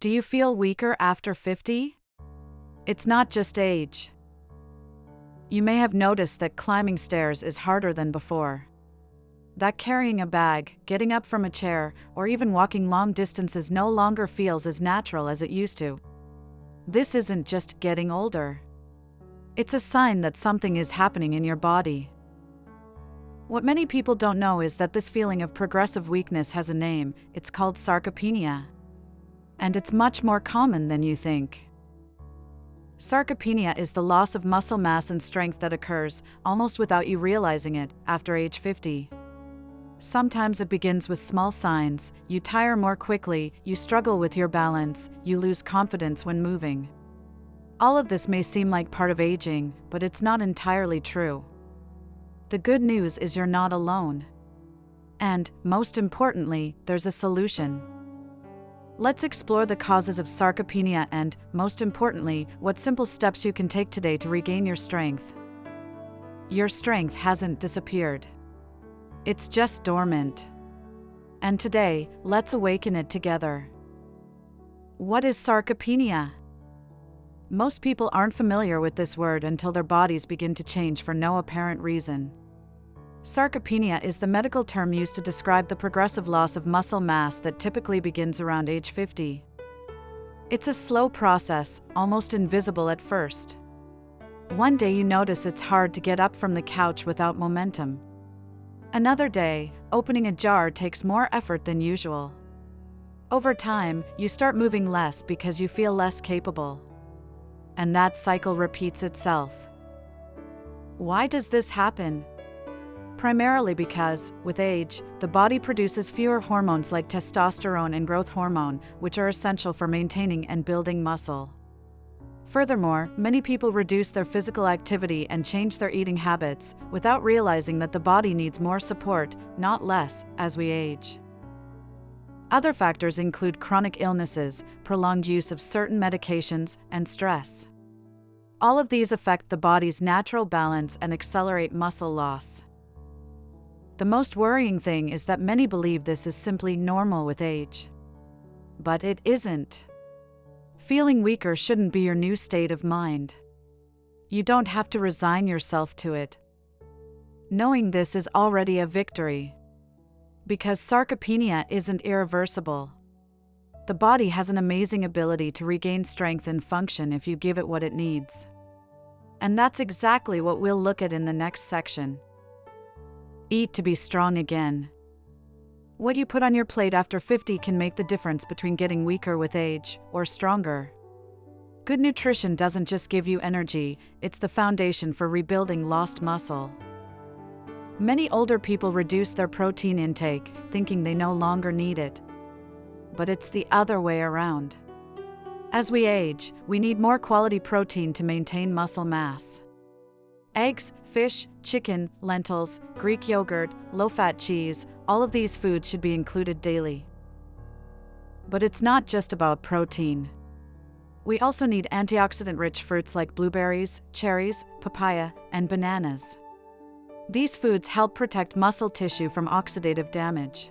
Do you feel weaker after 50? It's not just age. You may have noticed that climbing stairs is harder than before. That carrying a bag, getting up from a chair, or even walking long distances no longer feels as natural as it used to. This isn't just getting older. It's a sign that something is happening in your body. What many people don't know is that this feeling of progressive weakness has a name. It's called sarcopenia. And it's much more common than you think. Sarcopenia is the loss of muscle mass and strength that occurs, almost without you realizing it, after age 50. Sometimes it begins with small signs. You tire more quickly, you struggle with your balance, you lose confidence when moving. All of this may seem like part of aging, but it's not entirely true. The good news is you're not alone. And, most importantly, there's a solution. Let's explore the causes of sarcopenia and, most importantly, what simple steps you can take today to regain your strength. Your strength hasn't disappeared. It's just dormant. And today, let's awaken it together. What is sarcopenia? Most people aren't familiar with this word until their bodies begin to change for no apparent reason. Sarcopenia is the medical term used to describe the progressive loss of muscle mass that typically begins around age 50. It's a slow process, almost invisible at first. One day you notice it's hard to get up from the couch without momentum. Another day, opening a jar takes more effort than usual. Over time, you start moving less because you feel less capable. And that cycle repeats itself. Why does this happen? Primarily because, with age, the body produces fewer hormones like testosterone and growth hormone, which are essential for maintaining and building muscle. Furthermore, many people reduce their physical activity and change their eating habits, without realizing that the body needs more support, not less, as we age. Other factors include chronic illnesses, prolonged use of certain medications, and stress. All of these affect the body's natural balance and accelerate muscle loss. The most worrying thing is that many believe this is simply normal with age. But it isn't. Feeling weaker shouldn't be your new state of mind. You don't have to resign yourself to it. Knowing this is already a victory. Because sarcopenia isn't irreversible. The body has an amazing ability to regain strength and function if you give it what it needs. And that's exactly what we'll look at in the next section. Eat to be strong again. What you put on your plate after 50 can make the difference between getting weaker with age or stronger. Good nutrition doesn't just give you energy, it's the foundation for rebuilding lost muscle. Many older people reduce their protein intake, thinking they no longer need it. But it's the other way around. As we age, we need more quality protein to maintain muscle mass. Eggs, fish, chicken, lentils, Greek yogurt, low-fat cheese, all of these foods should be included daily. But it's not just about protein. We also need antioxidant-rich fruits like blueberries, cherries, papaya, and bananas. These foods help protect muscle tissue from oxidative damage.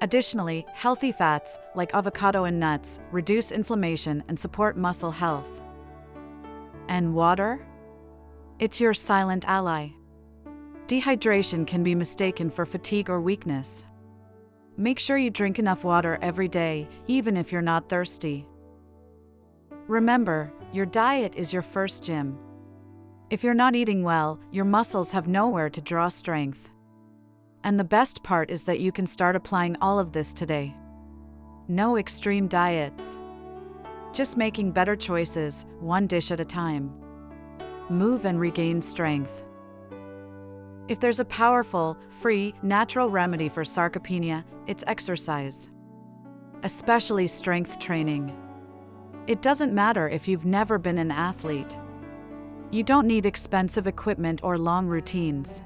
Additionally, healthy fats, like avocado and nuts, reduce inflammation and support muscle health. And water? It's your silent ally. Dehydration can be mistaken for fatigue or weakness. Make sure you drink enough water every day, even if you're not thirsty. Remember, your diet is your first gym. If you're not eating well, your muscles have nowhere to draw strength. And the best part is that you can start applying all of this today. No extreme diets. Just making better choices, one dish at a time. Move and regain strength. If there's a powerful, free, natural remedy for sarcopenia, it's exercise. Especially strength training. It doesn't matter if you've never been an athlete. You don't need expensive equipment or long routines.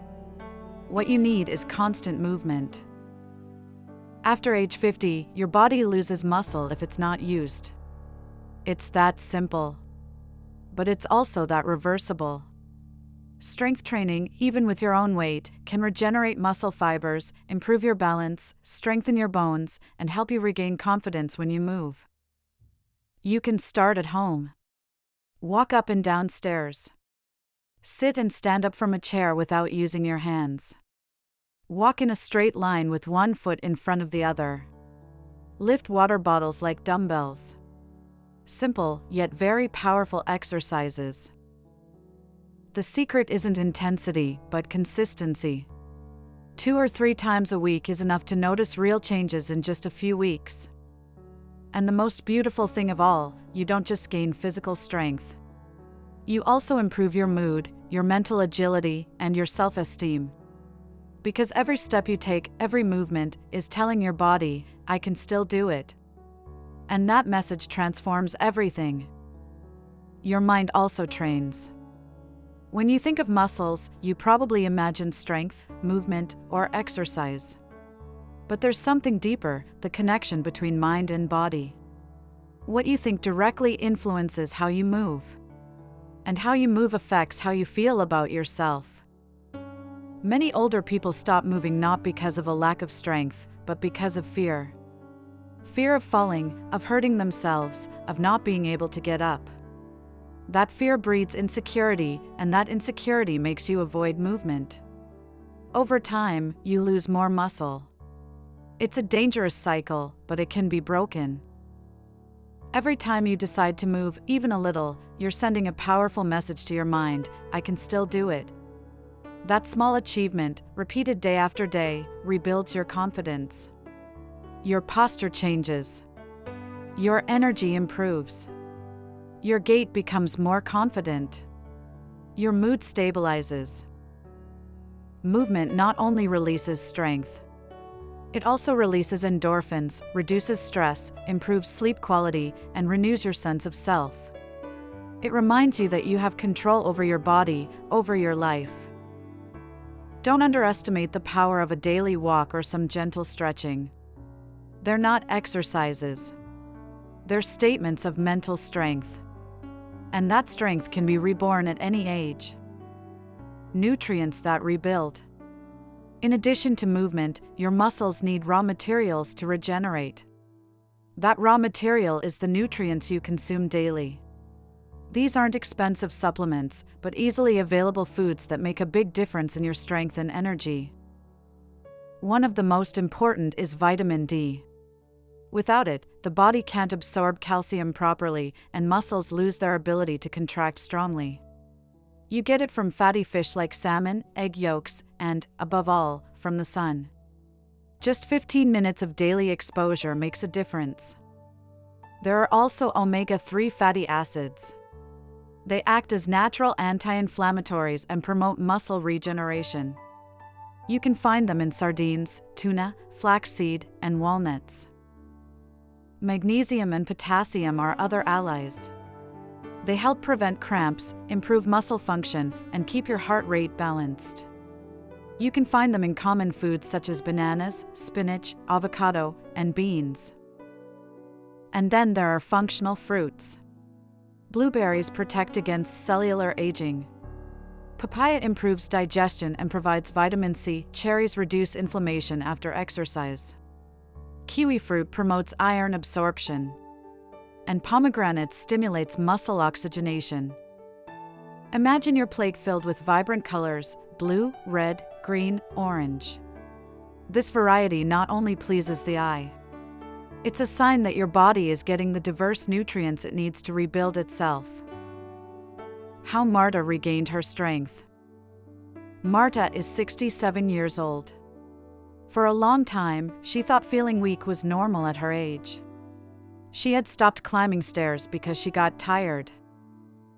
What you need is constant movement. After age 50, your body loses muscle if it's not used. It's that simple. But it's also that reversible. Strength training, even with your own weight, can regenerate muscle fibers, improve your balance, strengthen your bones, and help you regain confidence when you move. You can start at home. Walk up and down stairs. Sit and stand up from a chair without using your hands. Walk in a straight line with one foot in front of the other. Lift water bottles like dumbbells. Simple, yet very powerful exercises. The secret isn't intensity, but consistency. 2 or 3 times a week is enough to notice real changes in just a few weeks. And the most beautiful thing of all, you don't just gain physical strength. You also improve your mood, your mental agility, and your self-esteem. Because every step you take, every movement, is telling your body, I can still do it. And that message transforms everything. Your mind also trains. When you think of muscles, you probably imagine strength, movement, or exercise. But there's something deeper, the connection between mind and body. What you think directly influences how you move. And how you move affects how you feel about yourself. Many older people stop moving not because of a lack of strength, but because of fear. Fear of falling, of hurting themselves, of not being able to get up. That fear breeds insecurity, and that insecurity makes you avoid movement. Over time, you lose more muscle. It's a dangerous cycle, but it can be broken. Every time you decide to move, even a little, you're sending a powerful message to your mind, I can still do it. That small achievement, repeated day after day, rebuilds your confidence. Your posture changes. Your energy improves. Your gait becomes more confident. Your mood stabilizes. Movement not only releases strength, it also releases endorphins, reduces stress, improves sleep quality, and renews your sense of self. It reminds you that you have control over your body, over your life. Don't underestimate the power of a daily walk or some gentle stretching. They're not exercises. They're statements of mental strength. And that strength can be reborn at any age. Nutrients that rebuild. In addition to movement, your muscles need raw materials to regenerate. That raw material is the nutrients you consume daily. These aren't expensive supplements, but easily available foods that make a big difference in your strength and energy. One of the most important is vitamin D. Without it, the body can't absorb calcium properly, and muscles lose their ability to contract strongly. You get it from fatty fish like salmon, egg yolks, and, above all, from the sun. Just 15 minutes of daily exposure makes a difference. There are also omega-3 fatty acids. They act as natural anti-inflammatories and promote muscle regeneration. You can find them in sardines, tuna, flaxseed, and walnuts. Magnesium and potassium are other allies. They help prevent cramps, improve muscle function, and keep your heart rate balanced. You can find them in common foods such as bananas, spinach, avocado, and beans. And then there are functional fruits. Blueberries protect against cellular aging. Papaya improves digestion and provides vitamin C. Cherries reduce inflammation after exercise. Kiwi fruit promotes iron absorption. And pomegranate stimulates muscle oxygenation. Imagine your plate filled with vibrant colors: blue, red, green, orange. This variety not only pleases the eye, it's a sign that your body is getting the diverse nutrients it needs to rebuild itself. How Marta regained her strength. Marta is 67 years old. For a long time, she thought feeling weak was normal at her age. She had stopped climbing stairs because she got tired.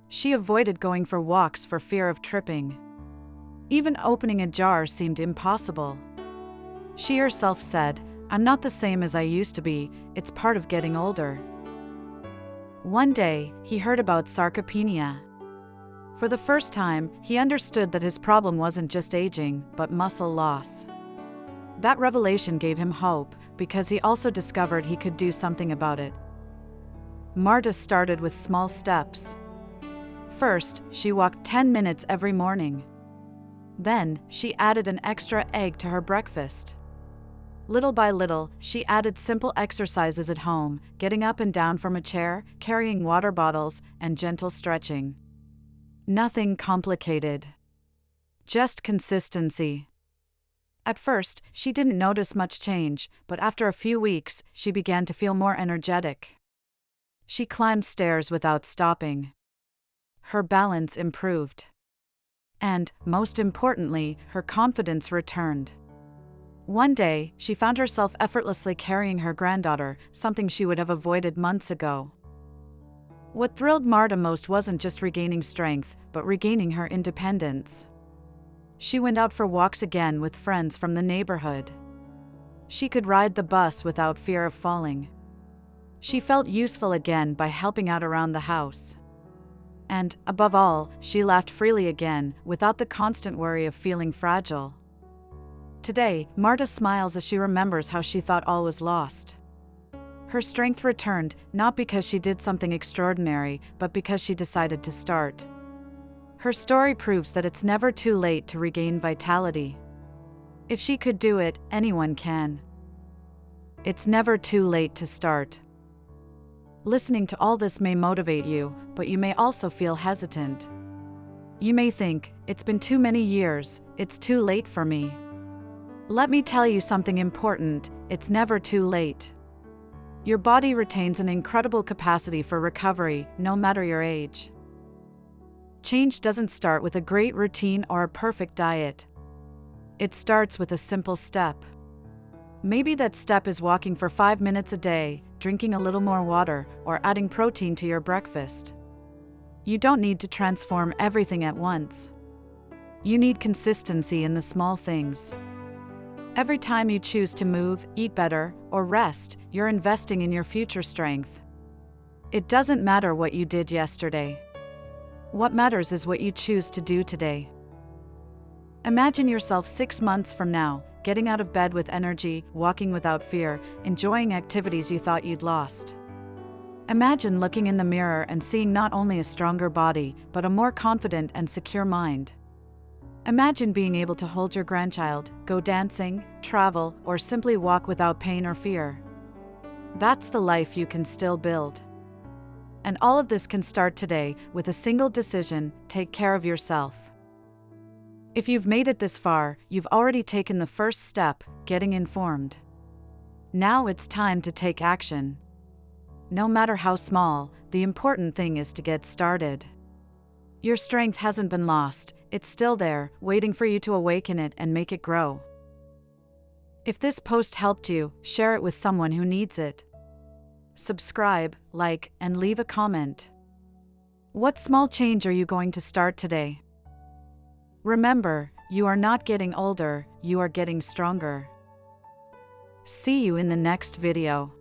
She avoided going for walks for fear of tripping. Even opening a jar seemed impossible. She herself said, "I'm not the same as I used to be, it's part of getting older." One day, he heard about sarcopenia. For the first time, he understood that his problem wasn't just aging, but muscle loss. That revelation gave him hope, because he also discovered he could do something about it. Marta started with small steps. First, she walked 10 minutes every morning. Then, she added an extra egg to her breakfast. Little by little, she added simple exercises at home, getting up and down from a chair, carrying water bottles, and gentle stretching. Nothing complicated. Just consistency. At first, she didn't notice much change, but after a few weeks, she began to feel more energetic. She climbed stairs without stopping. Her balance improved. And, most importantly, her confidence returned. One day, she found herself effortlessly carrying her granddaughter, something she would have avoided months ago. What thrilled Marta most wasn't just regaining strength, but regaining her independence. She went out for walks again with friends from the neighborhood. She could ride the bus without fear of falling. She felt useful again by helping out around the house. And, above all, she laughed freely again, without the constant worry of feeling fragile. Today, Marta smiles as she remembers how she thought all was lost. Her strength returned, not because she did something extraordinary, but because she decided to start. Her story proves that it's never too late to regain vitality. If she could do it, anyone can. It's never too late to start. Listening to all this may motivate you, but you may also feel hesitant. You may think, it's been too many years, it's too late for me. Let me tell you something important, it's never too late. Your body retains an incredible capacity for recovery, no matter your age. Change doesn't start with a great routine or a perfect diet. It starts with a simple step. Maybe that step is walking for 5 minutes a day, drinking a little more water, or adding protein to your breakfast. You don't need to transform everything at once. You need consistency in the small things. Every time you choose to move, eat better, or rest, you're investing in your future strength. It doesn't matter what you did yesterday. What matters is what you choose to do today. Imagine yourself 6 months from now, getting out of bed with energy, walking without fear, enjoying activities you thought you'd lost. Imagine looking in the mirror and seeing not only a stronger body, but a more confident and secure mind. Imagine being able to hold your grandchild, go dancing, travel, or simply walk without pain or fear. That's the life you can still build. And all of this can start today with a single decision: take care of yourself. If you've made it this far, you've already taken the first step, getting informed. Now it's time to take action. No matter how small, the important thing is to get started. Your strength hasn't been lost, it's still there, waiting for you to awaken it and make it grow. If this post helped you, share it with someone who needs it. Subscribe, like, and leave a comment. What small change are you going to start today? Remember, you are not getting older, you are getting stronger. See you in the next video.